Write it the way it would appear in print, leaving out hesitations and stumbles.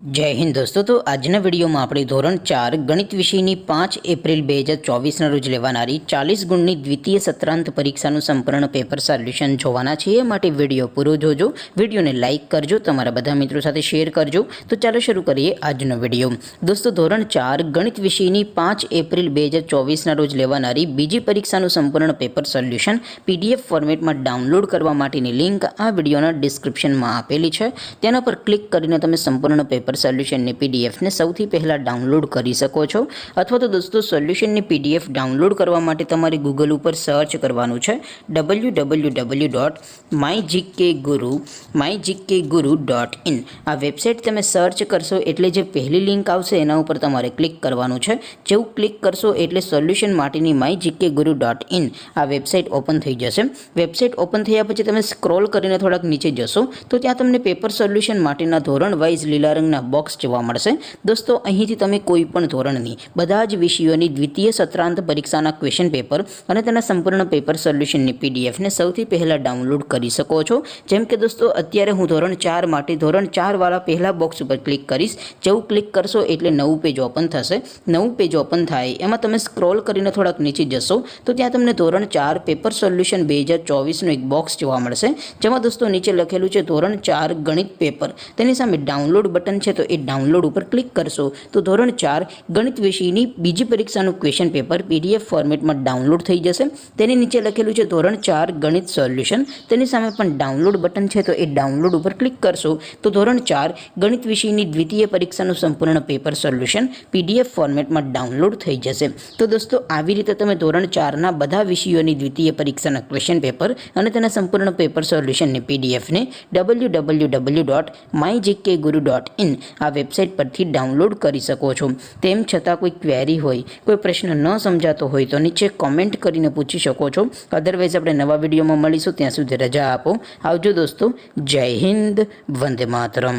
जय हिंद दोस्तों। तो आजना वीडियो में આપણે ધોરણ 4 ગણિત વિષયની 5 એપ્રિલ 2024 રોજ લેવાનારી 40 ગુણની દ્વિતીય સત્રાંત પરીક્ષાનું સંપૂર્ણ પેપર સોલ્યુશન જોવાના છીએ। માટે વિડિયો પૂરો જોજો, વિડિયોને લાઈક કરજો, તમારા બધા મિત્રો સાથે શેર કરજો। તો ચાલો શરૂ કરીએ આજનો વિડિયો। દોસ્તો ધોરણ 4 ગણિત વિષયની 5 એપ્રિલ 2024 રોજ લેવાનારી બીજી પરીક્ષાનું સંપૂર્ણ પેપર સોલ્યુશન પીડીએફ ફોર્મેટમાં ડાઉનલોડ કરવા માટેની લિંક આ વિડિયોના ડિસ્ક્રિપ્શનમાં આપેલી છે। તેના પર ક્લિક કરીને તમે સંપૂર્ણ પેપર સોલ્યુશનની પીડીએફ ને સૌથી પહેલા ડાઉનલોડ કરી શકો છો। અથવા તો દોસ્તો સોલ્યુશનની પીડીએફ ડાઉનલોડ કરવા માટે તમારે ગૂગલ ઉપર સર્ચ કરવાનું છે www.mygkguru.in। આ વેબસાઇટ તમે સર્ચ કરશો એટલે જે પહેલી લિંક આવશે એના ઉપર તમારે ક્લિક કરવાનું છે। જેવું ક્લિક કરશો એટલે સોલ્યુશન માટેની mygkguru.in આ વેબસાઇટ ઓપન થઈ જશે। વેબસાઇટ ઓપન થયા પછી તમે સ્ક્રોલ કરીને થોડાક નીચે જશો તો ત્યાં તમને પેપર સોલ્યુશન માટેના ધોરણ વાઇઝ લીલા રંગના બોક્સ જોવા મળશે। દોસ્તો અહીંથી તમે કોઈ પણ ધોરણની બધા જ વિષયોની દ્વિતીય સત્રાંત પરીક્ષાના ક્વેશ્ચન પેપર અને તેના સંપૂર્ણ પેપર સોલ્યુશનની પીડીએફને સૌથી પહેલાં ડાઉનલોડ કરી શકો છો। જેમ કે દોસ્તો અત્યારે હું ધોરણ 4 માટે ધોરણ 4 વાળા પહેલા બોક્સ ઉપર ક્લિક કરીશ। જેવું ક્લિક કરશો એટલે નવું પેજ ઓપન થશે। નવું પેજ ઓપન થાય એમાં તમે સ્ક્રોલ કરીને થોડાક નીચે જશો તો ત્યાં તમને ધોરણ 4 પેપર સોલ્યુશન 2024નું એક બોક્સ જોવા મળશે। જેમાં દોસ્તો નીચે લખેલું છે ધોરણ 4 ગણિત પેપર, તેની સામે ડાઉનલોડ બટન છે તો એ ડાઉનલોડ ઉપર ક્લિક કરશો તો ધોરણ 4 ગણિત વિષયની બીજી પરીક્ષાનું ક્વેશ્ચન પેપર પીડીએફ ફોર્મેટમાં ડાઉનલોડ થઈ જશે। તેની નીચે લખેલું છે ધોરણ 4 ગણિત સોલ્યુશન, તેની સામે પણ ડાઉનલોડ બટન છે તો એ ડાઉનલોડ ઉપર ક્લિક કરશો તો ધોરણ 4 ગણિત વિષયની દ્વિતીય પરીક્ષાનું સંપૂર્ણ પેપર સોલ્યુશન પીડીએફ ફોર્મેટમાં ડાઉનલોડ થઈ જશે। તો દોસ્તો આવી રીતે તમે ધોરણ 4ના બધા વિષયોની દ્વિતીય પરીક્ષાના ક્વેશ્ચન પેપર અને તેના સંપૂર્ણ પેપર સોલ્યુશનની પીડીએફને www.mygkguru.in આ વેબસાઇટ પરથી ડાઉનલોડ કરી શકો છો। તેમ છતાં કોઈ ક્વેરી હોય, કોઈ પ્રશ્ન ન સમજાતો હોય તો નીચે કોમેન્ટ કરીને પૂછી શકો છો। અધરવાઇઝ આપણે નવા વિડીયોમાં મળીશું, ત્યાં સુધી રજા આપો। આવજો દોસ્તો, જય હિન્દ, વંદે માતરમ।